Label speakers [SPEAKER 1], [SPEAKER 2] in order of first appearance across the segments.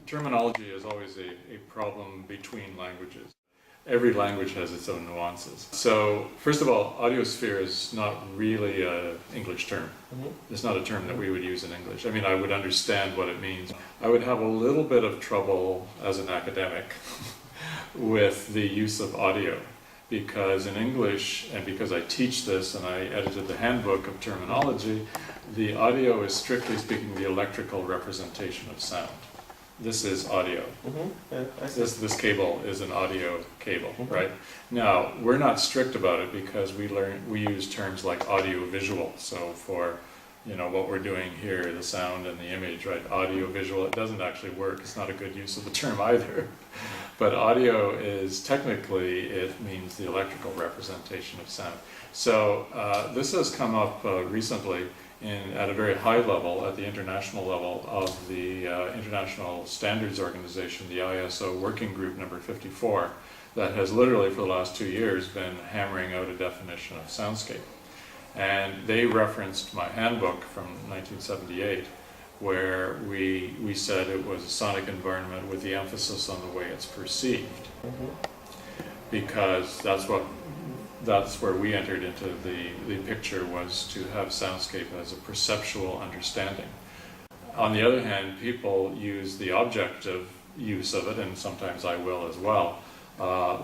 [SPEAKER 1] Terminology is always a problem between languages. Every language has its own nuances. So, first of all, audiosphere is not really an English term. It's not a term that we would use in English. I mean, I would understand what it means. I would have a little bit of trouble as an academic with the use of audio, because in English, and because I teach this and I edited the handbook of terminology, the audio is strictly speaking the electrical representation of sound. This is audio.
[SPEAKER 2] Yeah,
[SPEAKER 1] This cable is an audio cable, right? Now, we're not strict about it because we use terms like audio visual. So for what we're doing here, the sound and the image, right? Audio visual, it doesn't actually work. It's not a good use of the term either. But audio is technically, it means the electrical representation of sound. So this has come up recently at a very high level, at the international level of the International Standards Organization, the ISO Working Group number 54, that has literally for the last 2 years been hammering out a definition of soundscape. And they referenced my handbook from 1978, where we said it was a sonic environment with the emphasis on the way it's perceived. Because that's where we entered into the picture, was to have soundscape as a perceptual understanding. On the other hand, people use the objective use of it, and sometimes I will as well,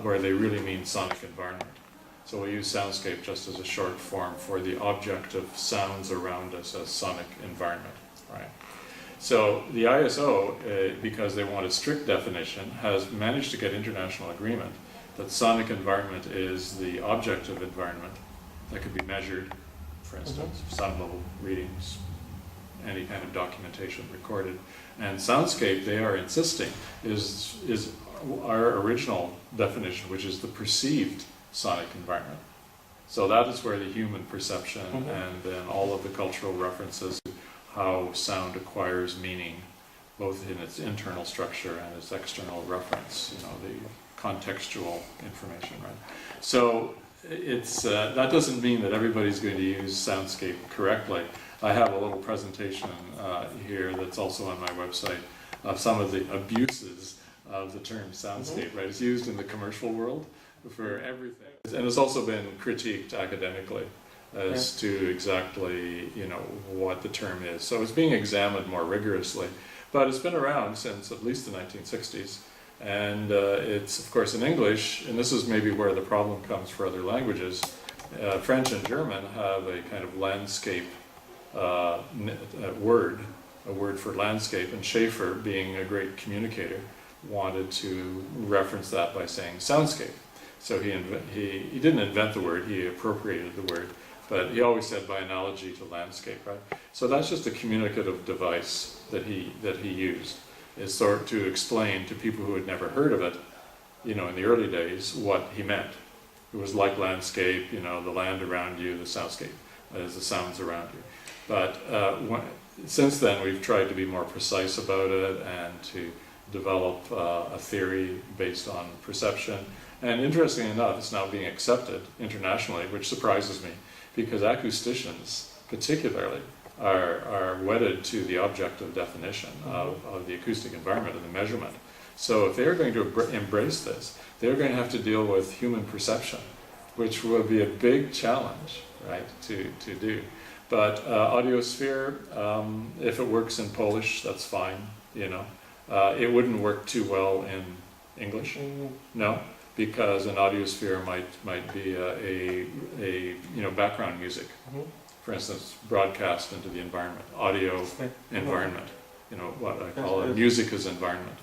[SPEAKER 1] where they really mean sonic environment. So we use soundscape just as a short form for the objective sounds around us as sonic environment, right? So the ISO, because they want a strict definition, has managed to get international agreement that sonic environment is the objective environment that could be measured, for instance, sound level readings, any kind of documentation recorded. And soundscape, they are insisting, is our original definition, which is the perceived sonic environment. So that is where the human perception and then all of the cultural references to how sound acquires meaning, both in its internal structure and its external reference, the contextual information, right? So it's that doesn't mean that everybody's going to use soundscape correctly. I have a little presentation here that's also on my website of some of the abuses of the term soundscape, right? It's used in the commercial world for everything. And it's also been critiqued academically as to exactly, what the term is. So it's being examined more rigorously. But it's been around since at least the 1960s. And it's, of course, in English, and this is maybe where the problem comes for other languages. French and German have a kind of landscape word, a word for landscape, and Schaeffer, being a great communicator, wanted to reference that by saying soundscape. So he didn't invent the word, he appropriated the word, but he always said by analogy to landscape, right? So that's just a communicative device that he used. Is sort of to explain to people who had never heard of it, in the early days, what he meant. It was like landscape, the land around you, the soundscape, as the sounds around you. But since then, we've tried to be more precise about it and to develop a theory based on perception. And interestingly enough, it's now being accepted internationally, which surprises me, because acousticians, particularly, are wedded to the objective definition of the acoustic environment and the measurement. So if they're going to embrace this, they're going to have to deal with human perception, which will be a big challenge, right, to do. But Audiosphere, if it works in Polish, that's fine, It wouldn't work too well in English, no, because an Audiosphere might be a background music. For instance, broadcast into the environment, audio environment, what I call it, music as environment.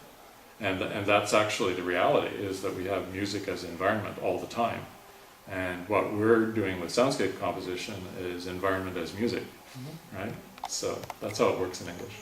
[SPEAKER 1] And that's actually the reality, is that we have music as environment all the time. And what we're doing with soundscape composition is environment as music, right? So that's how it works in English.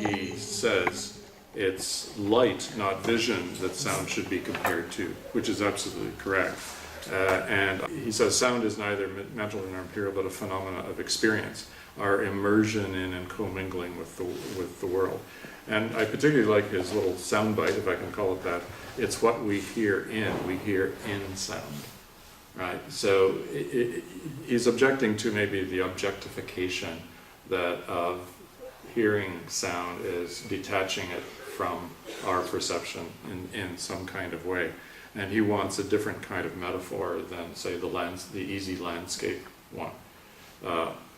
[SPEAKER 1] He says it's light, not vision, that sound should be compared to, which is absolutely correct. And he says sound is neither mental nor imperial, but a phenomena of experience, our immersion in and commingling with the world. And I particularly like his little soundbite, if I can call it that. It's what we hear in sound, right? So he's objecting to maybe the objectification that of hearing sound is detaching it from our perception in some kind of way. And he wants a different kind of metaphor than, say, the easy landscape one.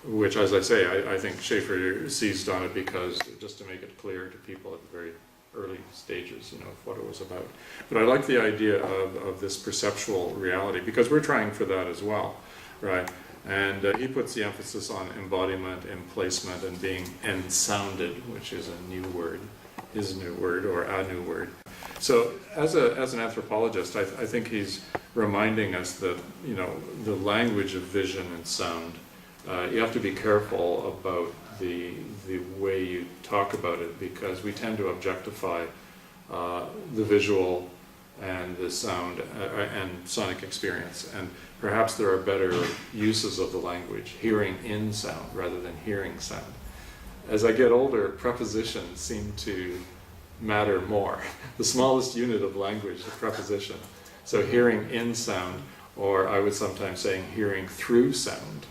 [SPEAKER 1] Which, as I say, I think Schaeffer seized on it because, just to make it clear to people at the very early stages, you know, of what it was about. But I like the idea of this perceptual reality, because we're trying for that as well, right? And he puts the emphasis on embodiment, emplacement, and being ensounded, which is a new word, his new word, or a new word. So as an anthropologist, I think he's reminding us that, you know, the language of vision and sound, you have to be careful about the way you talk about it, because we tend to objectify the visual and the sound and sonic experience. And perhaps there are better uses of the language, hearing in sound rather than hearing sound. As I get older, prepositions seem to matter more. The smallest unit of language, the preposition. So hearing in sound, or I would sometimes say hearing through sound,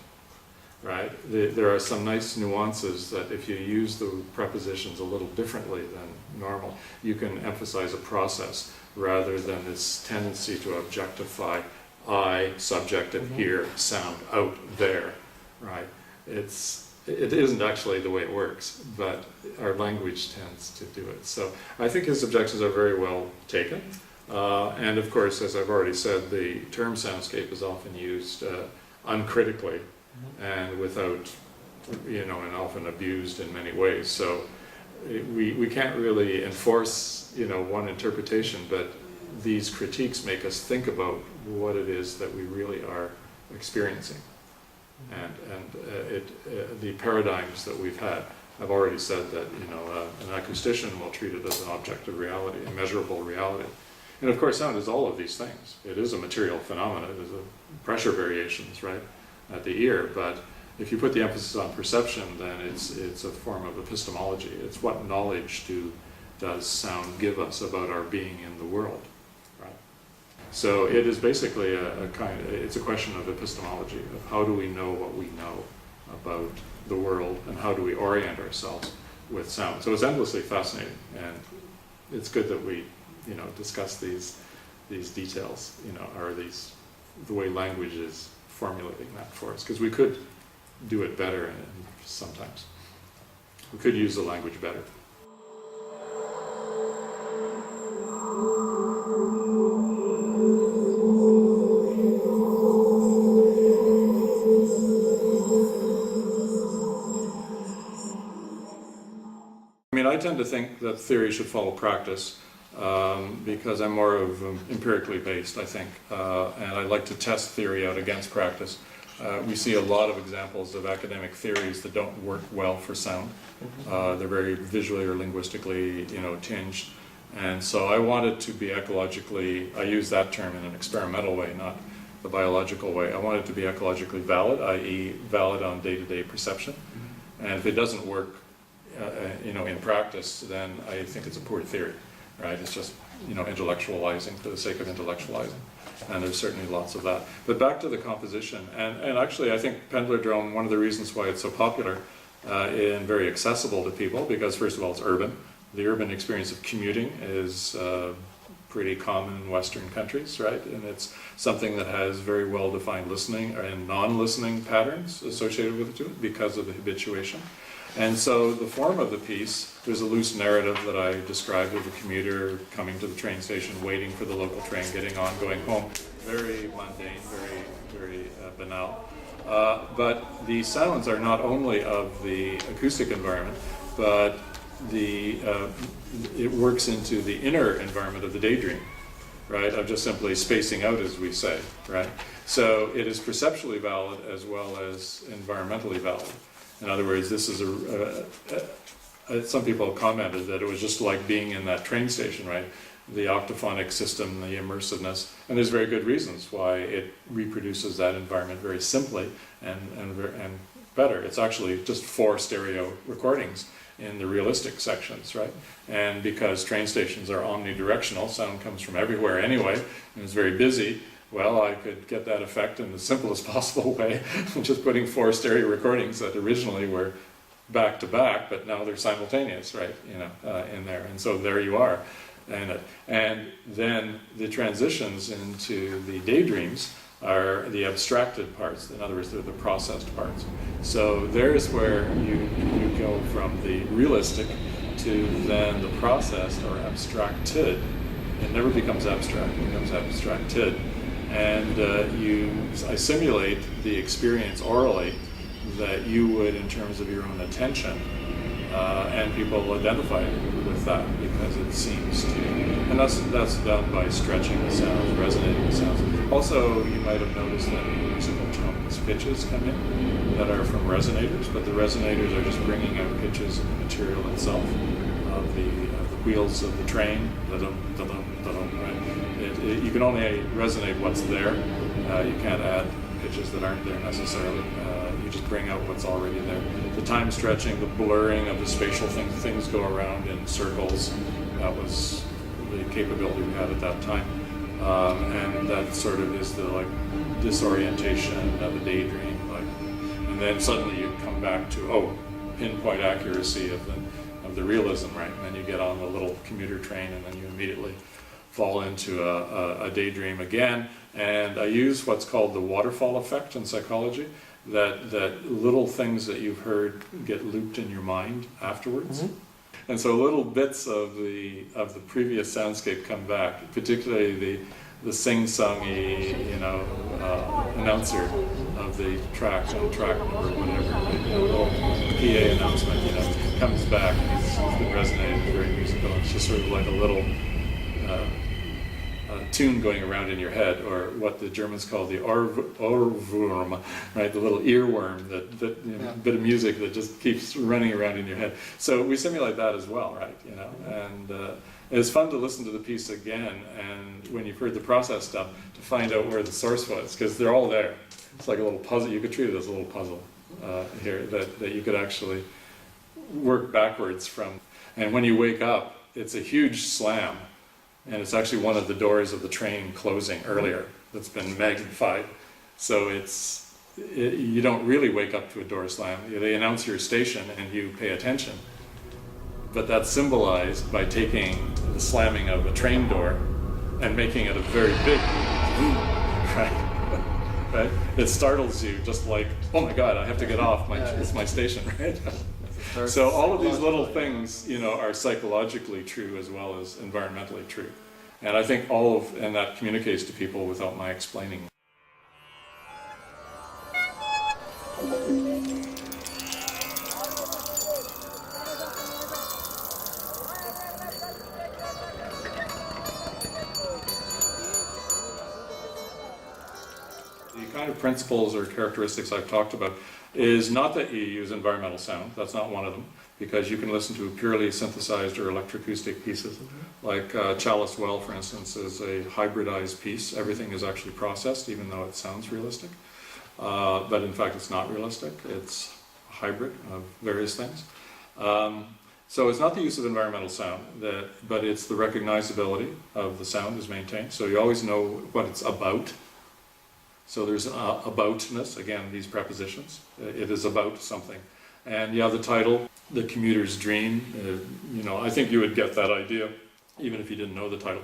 [SPEAKER 1] right? There are some nice nuances that if you use the prepositions a little differently than normal, you can emphasize a process rather than this tendency to objectify I, subject of here, sound out there, right? It isn't actually the way it works, but our language tends to do it. So I think his objections are very well taken. And of course, as I've already said, the term soundscape is often used uncritically and without, you know, and often abused in many ways. So we can't really enforce, you know, one interpretation, but these critiques make us think about what it is that we really are experiencing. And the paradigms that we've had, I've already said that, you know, an acoustician will treat it as an object of reality, a measurable reality. And of course, sound is all of these things. It is a material phenomenon. It is a pressure variations, right, at the ear. But if you put the emphasis on perception, then it's a form of epistemology. It's what knowledge does sound give us about our being in the world, right? So it is basically it's a question of epistemology, of how do we know what we know about the world, and how do we orient ourselves with sound. So it's endlessly fascinating, and it's good that we, you know, discuss these details, you know, or the way language is formulating that for us, because we could do it better, and sometimes we could use the language better. I mean, I tend to think that theory should follow practice, because I'm more of empirically based, I think, and I like to test theory out against practice. We see a lot of examples of academic theories that don't work well for sound. They're very visually or linguistically, you know, tinged. And so I wanted to be ecologically, I use that term in an experimental way, not the biological way. I want it to be ecologically valid, i.e. valid on day-to-day perception. And if it doesn't work, you know, in practice, then I think it's a poor theory, right? It's just, you know, intellectualizing for the sake of intellectualizing. And there's certainly lots of that. But back to the composition, and actually I think PENDLERDRØM, one of the reasons why it's so popular and very accessible to people, because first of all it's urban. The urban experience of commuting is pretty common in Western countries, right? And it's something that has very well-defined listening and non-listening patterns associated with it because of the habituation. And so the form of the piece, there's a loose narrative that I described of a commuter coming to the train station, waiting for the local train, getting on, going home. Very mundane, very banal. But the sounds are not only of the acoustic environment, but it works into the inner environment of the daydream, right? Of just simply spacing out, as we say, right? So it is perceptually valid as well as environmentally valid. In other words, this is some people commented that it was just like being in that train station, right? the octophonic system, the immersiveness, and there's very good reasons why it reproduces that environment very simply and better. It's actually just 4 stereo recordings in the realistic sections, right? And because train stations are omnidirectional, sound comes from everywhere anyway, and it's very busy, well, I could get that effect in the simplest possible way, just putting 4 stereo recordings that originally were back to back, but now they're simultaneous, right? You know, in there, and so there you are. And then the transitions into the daydreams are the abstracted parts. In other words, they're the processed parts. So there's where you go from the realistic to then the processed or abstracted. It never becomes abstract, it becomes abstracted. And I simulate the experience orally that you would in terms of your own attention. And people identify with that because it seems to, and that's done by stretching the sounds, resonating the sounds. Also, you might have noticed that musical tones, pitches come in that are from resonators, but the resonators are just bringing out pitches of the material itself, of the wheels of the train. Da-dum, da-dum, da-dum, right? You can only resonate what's there. You can't add pitches that aren't there necessarily. You just bring out what's already there. The time stretching, the blurring of the spatial things go around in circles. That was the capability we had at that time. And that sort of is the disorientation of the daydream. And then suddenly you come back to, pinpoint accuracy of the realism, right? And then you get on the little commuter train and then you immediately fall into a daydream again. And I use what's called the waterfall effect in psychology, that little things that you've heard get looped in your mind afterwards. Mm-hmm. And so little bits of the previous soundscape come back, particularly the sing-songy, announcer of the track number, whatever, the little PA announcement, comes back. It's been resonating, very musical. It's just sort of like a little tune going around in your head, or what the Germans call the Ohrwurm, right? The little earworm, bit of music that just keeps running around in your head. So we simulate that as well, right? And it's fun to listen to the piece again, and when you've heard the process stuff, to find out where the source was, because they're all there. It's like a little puzzle. You could treat it as a little puzzle here that you could actually work backwards from. And when you wake up, it's a huge slam. And it's actually one of the doors of the train closing earlier that's been magnified. So you don't really wake up to a door slam. They announce your station and you pay attention. But that's symbolized by taking the slamming of a train door and making it a very big, right? It startles you, just like, oh my God, I have to get off. It's my station, right? So all of these little things, are psychologically true as well as environmentally true. And I think and that communicates to people without my explaining. The kind of principles or characteristics I've talked about is not that you use environmental sound, that's not one of them, because you can listen to purely synthesized or electroacoustic pieces. Like CHALICE WELL, for instance, is a hybridized piece. Everything is actually processed, even though it sounds realistic. But in fact, it's not realistic. It's a hybrid of various things. So it's not the use of environmental sound, but it's the recognizability of the sound is maintained. So you always know what it's about. So there's aboutness, again, these prepositions. It is about something. And the title, The Commuter's Dream, I think you would get that idea, even if you didn't know the title,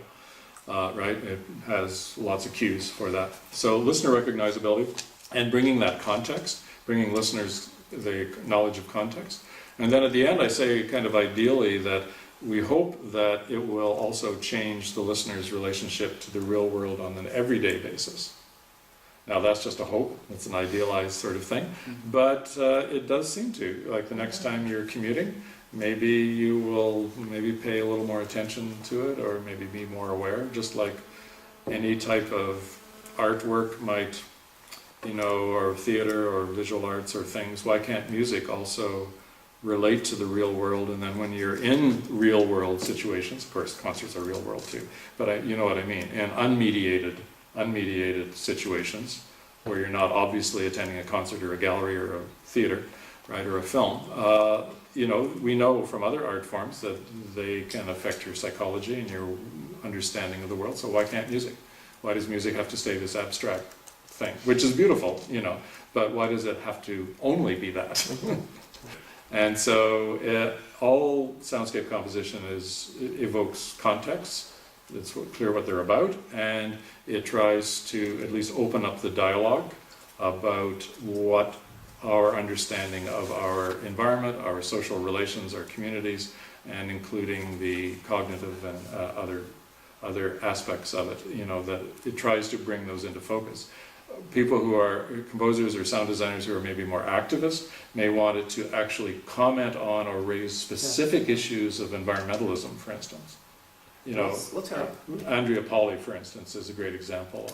[SPEAKER 1] right? It has lots of cues for that. So listener recognizability, and bringing that context, bringing listeners the knowledge of context. And then at the end I say, kind of ideally, that we hope that it will also change the listener's relationship to the real world on an everyday basis. Now that's just a hope, it's an idealized sort of thing, but it does seem to, like the next time you're commuting, maybe you will pay a little more attention to it, or maybe be more aware, just like any type of artwork might, or theater or visual arts or things. Why can't music also relate to the real world, and then when you're in real world situations, of course concerts are real world too, but you know what I mean, and unmediated situations where you're not obviously attending a concert or a gallery or a theater, right, or a film, you know, we know from other art forms that they can affect your psychology and your understanding of the world, so why can't music? Why does music have to stay this abstract thing, which is beautiful, you know, but why does it have to only be that? And so all soundscape composition evokes context, it's clear what they're about, and it tries to at least open up the dialogue about what our understanding of our environment, our social relations, our communities, and including the cognitive and other aspects of it, you know, that it tries to bring those into focus. People who are composers or sound designers who are maybe more activists may want it to actually comment on or raise specific issues of environmentalism, for instance. You know, Andrea Polly, for instance, is a great example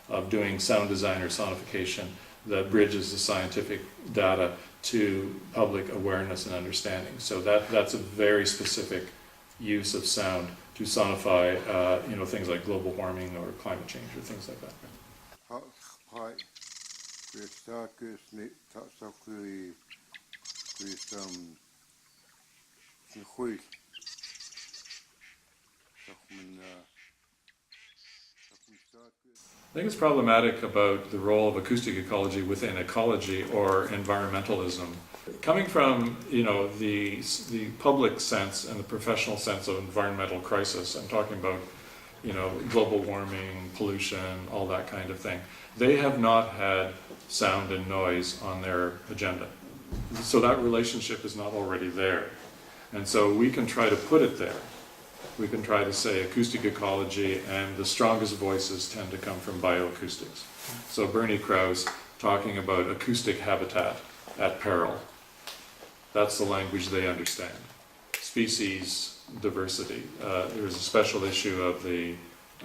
[SPEAKER 1] of doing sound design or sonification that bridges the scientific data to public awareness and understanding. So that's a very specific use of sound to sonify, you know, things like global warming or climate change or things like that. I think it's problematic about the role of acoustic ecology within ecology or environmentalism. Coming from, you know, the public sense and the professional sense of environmental crisis, I'm talking about, you know, global warming, pollution, all that kind of thing. They have not had sound and noise on their agenda. So that relationship is not already there. And so we can try to put it there. We can try to say acoustic ecology, and the strongest voices tend to come from bioacoustics. So Bernie Krause talking about acoustic habitat at peril. That's the language they understand. Species diversity. There's a special issue of the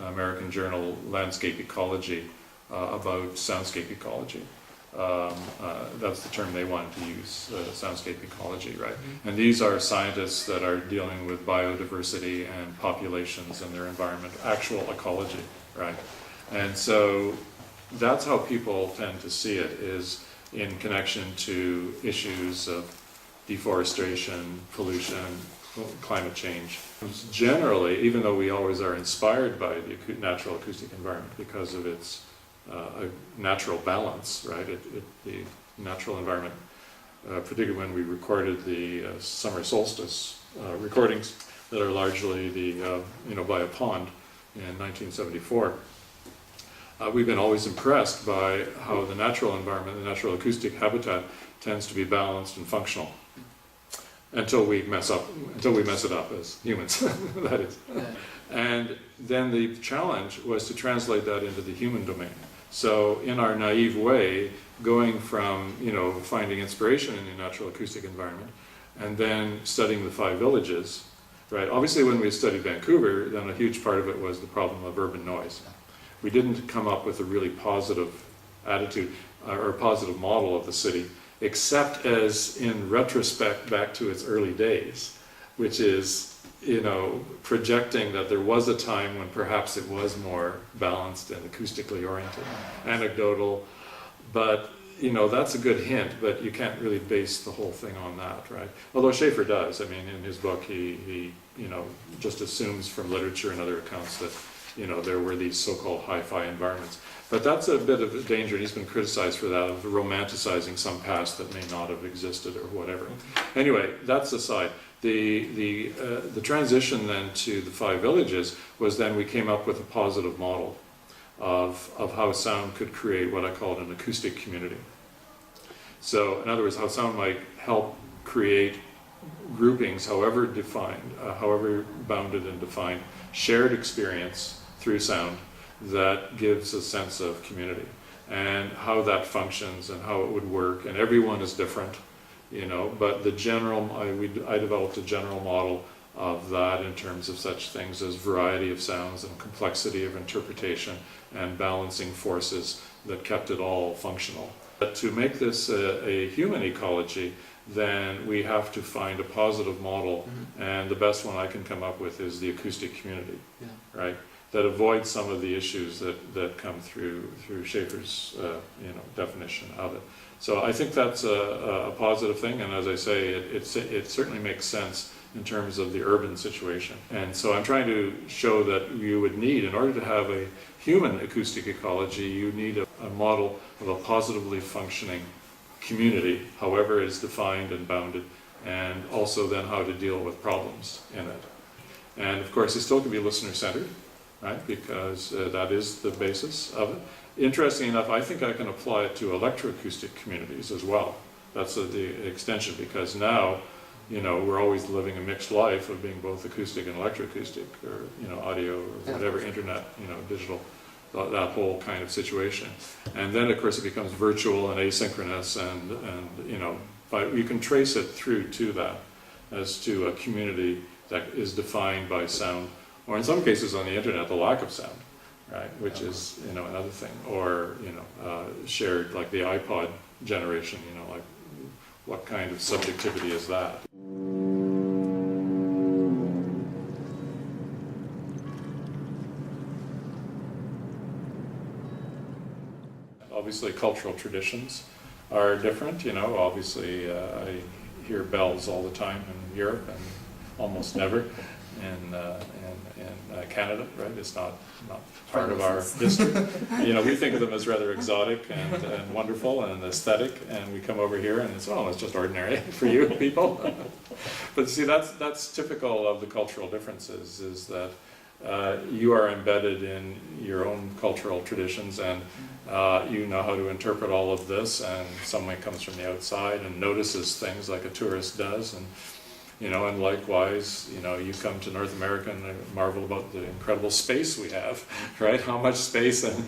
[SPEAKER 1] American journal Landscape Ecology about soundscape ecology. That's the term they wanted to use, soundscape ecology, right? And these are scientists that are dealing with biodiversity and populations and their environment, actual ecology, right? And so that's how people tend to see it, is in connection to issues of deforestation, pollution, climate change. Generally, even though we always are inspired by the natural acoustic environment because of its a natural balance, right? The natural environment, particularly when we recorded the summer solstice recordings that are largely the you know, by a pond in 1974. We've been always impressed by how the natural environment, the natural acoustic habitat, tends to be balanced and functional until we mess it up as humans. That is. Yeah. And then the challenge was to translate that into the human domain. So in our naive way, going from, you know, finding inspiration in the natural acoustic environment and then studying the 5 villages, right? Obviously when we studied Vancouver, then a huge part of it was the problem of urban noise. We didn't come up with a really positive attitude or a positive model of the city, except as in retrospect back to its early days, which is, you know, projecting that there was a time when perhaps it was more balanced and acoustically oriented, anecdotal, but, you know, that's a good hint, but you can't really base the whole thing on that, right? Although Schaefer does. I mean, in his book, he you know, just assumes from literature and other accounts that, you know, there were these so-called hi-fi environments. But that's a bit of a danger, and he's been criticized for that, of romanticizing some past that may not have existed or whatever. Anyway, that's aside. The transition then to the 5 villages was then we came up with a positive model of how sound could create what I called an acoustic community. So in other words, how sound might help create groupings, however defined, however bounded and defined, shared experience through sound that gives a sense of community, and how that functions and how it would work, and everyone is different. You know, but the general, I developed a general model of that in terms of such things as variety of sounds and complexity of interpretation and balancing forces that kept it all functional. But to make this a human ecology, then we have to find a positive model, and the best one I can come up with is the acoustic community, right? That avoids some of the issues that come through Schaeffer's definition of it. So I think that's a positive thing, and as I say, it certainly makes sense in terms of the urban situation. And so I'm trying to show that you would need, in order to have a human acoustic ecology, you need a model of a positively functioning community, however it is defined and bounded, and also then how to deal with problems in it. And of course, it still can be listener-centered, right? Because that is the basis of it. Interesting enough, I think I can apply it to electroacoustic communities as well. That's the extension, because now, we're always living a mixed life of being both acoustic and electroacoustic, or audio, or whatever, internet, digital, that whole kind of situation. And then, of course, it becomes virtual and asynchronous, and but you can trace it through to that, as to a community that is defined by sound, or in some cases on the internet, the lack of sound, right? Which is, another thing. Or, shared, like the iPod generation, like what kind of subjectivity is that? Obviously, cultural traditions are different. Obviously, I hear bells all the time in Europe and almost never in Canada. Right? It's not part of our history. We think of them as rather exotic and wonderful and aesthetic, and we come over here and it's just ordinary for you people. But see, that's typical of the cultural differences. Is that you are embedded in your own cultural traditions, and you know how to interpret all of this, and someone comes from the outside and notices things like a tourist does, and and likewise, you come to North America and marvel about the incredible space we have, right? How much space, and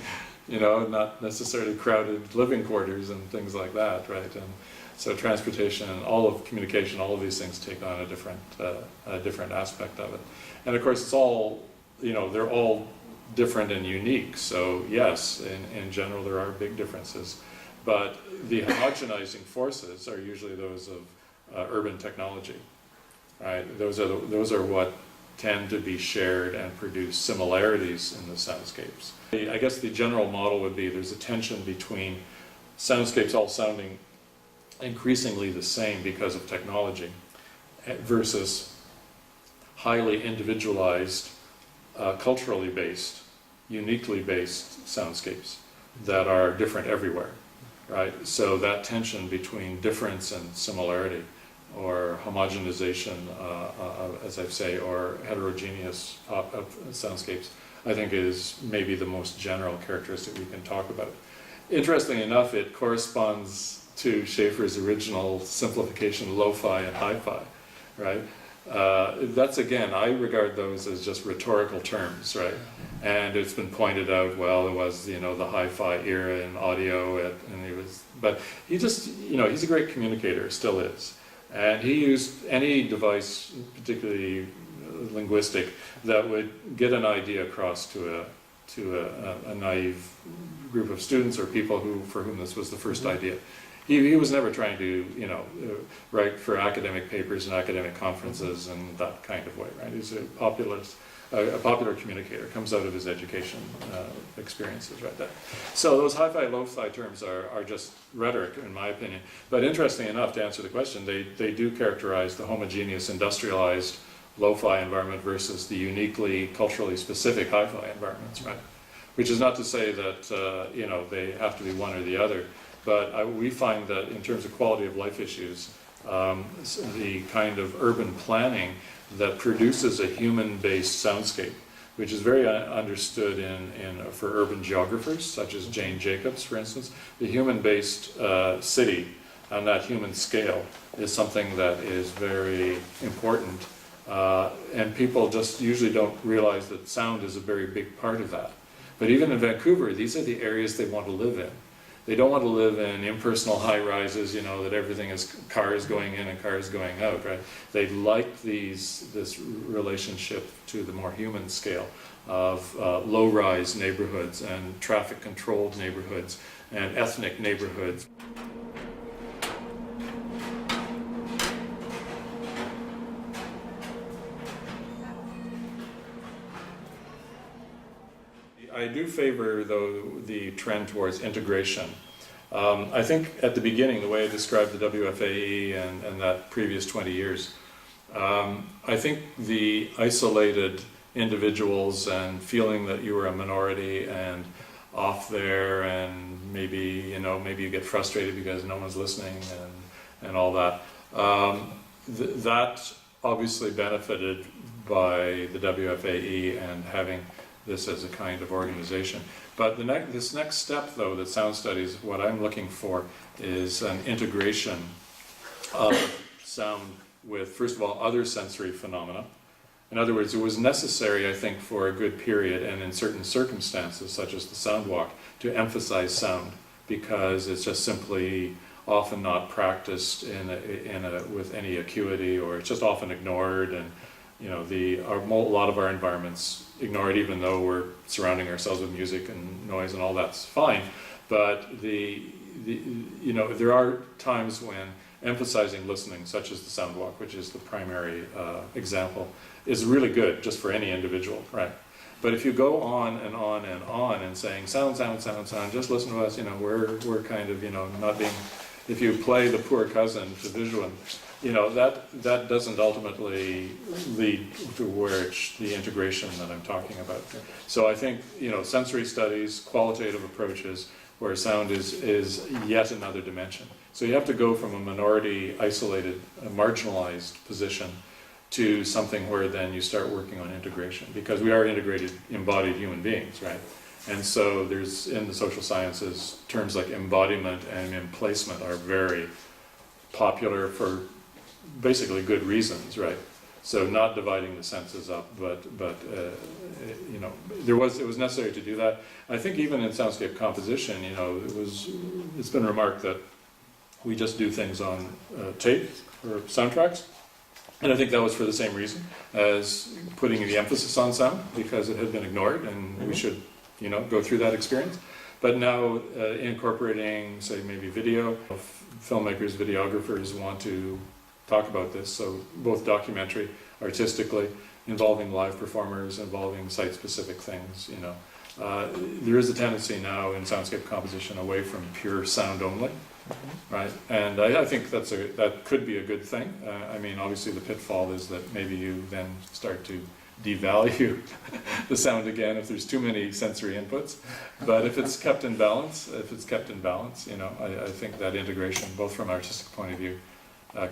[SPEAKER 1] not necessarily crowded living quarters and things like that, right? And so transportation and all of communication, all of these things take on a different aspect of it. And of course, it's all, they're all different and unique. So yes, in general, there are big differences, but the homogenizing forces are usually those of urban technology. Right, those are what tend to be shared and produce similarities in the soundscapes. I guess the general model would be there's a tension between soundscapes all sounding increasingly the same because of technology versus highly individualized, culturally based, uniquely based soundscapes that are different everywhere. Right, so that tension between difference and similarity, or homogenization, as I say, or heterogeneous soundscapes, I think is maybe the most general characteristic we can talk about. Interestingly enough, it corresponds to Schaeffer's original simplification, lo-fi and hi-fi, right? That's, again, I regard those as just rhetorical terms, right? And it's been pointed out, well, it was, the hi-fi era in audio, but he just, he's a great communicator, still is. And he used any device, particularly linguistic, that would get an idea across to a naive group of students or people for whom this was the first idea. He was never trying to, write for academic papers and academic conferences and that kind of way, right? He's a popular communicator, comes out of his education experiences right there. So those hi-fi, lo-fi terms are just rhetoric, in my opinion. But interestingly enough, to answer the question, they do characterize the homogeneous, industrialized lo-fi environment versus the uniquely, culturally specific hi-fi environments, right? Which is not to say that, they have to be one or the other, but we find that in terms of quality of life issues, the kind of urban planning that produces a human-based soundscape, which is very understood for urban geographers, such as Jane Jacobs, for instance. The human-based city on that human scale is something that is very important, and people just usually don't realize that sound is a very big part of that. But even in Vancouver, these are the areas they want to live in. They don't want to live in impersonal high-rises, that everything is cars going in and cars going out, right? They like this relationship to the more human scale of low-rise neighborhoods and traffic-controlled neighborhoods and ethnic neighborhoods. I do favor, though, the trend towards integration. I think at the beginning, the way I described the WFAE and that previous 20 years, I think the isolated individuals and feeling that you were a minority and off there, and maybe, you know, maybe you get frustrated because no one's listening and all that. That obviously benefited by the WFAE and having this as a kind of organization. But this next step, though, that sound studies, what I'm looking for is an integration of sound with, first of all, other sensory phenomena. In other words, it was necessary, I think, for a good period and in certain circumstances, such as the sound walk, to emphasize sound, because it's just simply often not practiced with any acuity, or it's just often ignored, and you know, a lot of our environments ignore it, even though we're surrounding ourselves with music and noise and all that's fine. But you know, there are times when emphasizing listening, such as the sound walk, which is the primary example, is really good just for any individual, right? But if you go on and on and on and saying sound, sound, sound, sound, just listen to us, you know, we're kind of, you know, not being, if you play the poor cousin to visual, you know, that doesn't ultimately lead to where it's the integration that I'm talking about. So I think, you know, sensory studies, qualitative approaches, where sound is yet another dimension. So you have to go from a minority, isolated, marginalized position to something where then you start working on integration, because we are integrated, embodied human beings, right? And so there's, in the social sciences, terms like embodiment and emplacement are very popular for basically good reasons, right? So not dividing the senses up, but you know, it was necessary to do that. I think even in soundscape composition, you know, it's been remarked that we just do things on tape or soundtracks, and I think that was for the same reason as putting the emphasis on sound, because it had been ignored, and we should, you know, go through that experience. But now incorporating, say, maybe video, filmmakers, videographers want to talk about this, so both documentary, artistically, involving live performers, involving site-specific things, you know. There is a tendency now in soundscape composition away from pure sound only, right? And I think that could be a good thing. I mean, obviously the pitfall is that maybe you then start to devalue the sound again if there's too many sensory inputs. But if it's kept in balance, you know, I think that integration, both from an artistic point of view,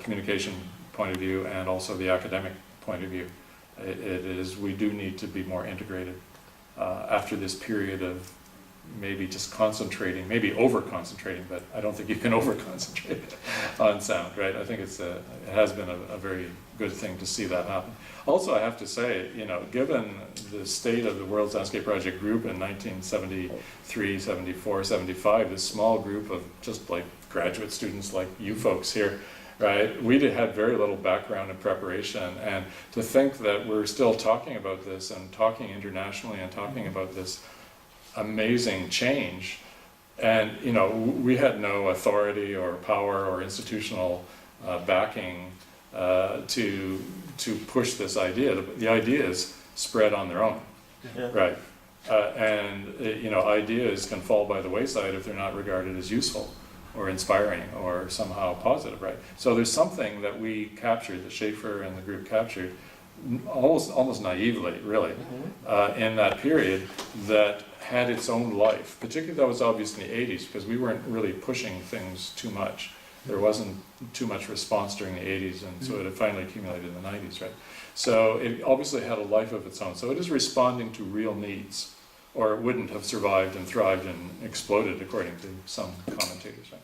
[SPEAKER 1] communication point of view, and also the academic point of view, we do need to be more integrated after this period of maybe just concentrating, maybe over-concentrating, but I don't think you can over-concentrate on sound, right? I think it has been a very good thing to see that happen. Also, I have to say, you know, given the state of the World Soundscape Project group in 1973, 74, 75, this small group of just like graduate students like you folks here, right? We had very little background in preparation, and to think that we're still talking about this and talking internationally and talking about this amazing change, and you know, we had no authority or power or institutional backing to push this idea. The ideas spread on their own, right? And you know, ideas can fall by the wayside if they're not regarded as useful or inspiring or somehow positive, right? So there's something that we captured, that Schaefer and the group captured, almost naively, really, in that period, that had its own life. Particularly that was obvious in the 80s, because we weren't really pushing things too much. There wasn't too much response during the 80s, and so it had finally accumulated in the 90s, right? So it obviously had a life of its own. So it is responding to real needs, or it wouldn't have survived and thrived and exploded, according to some commentators, right?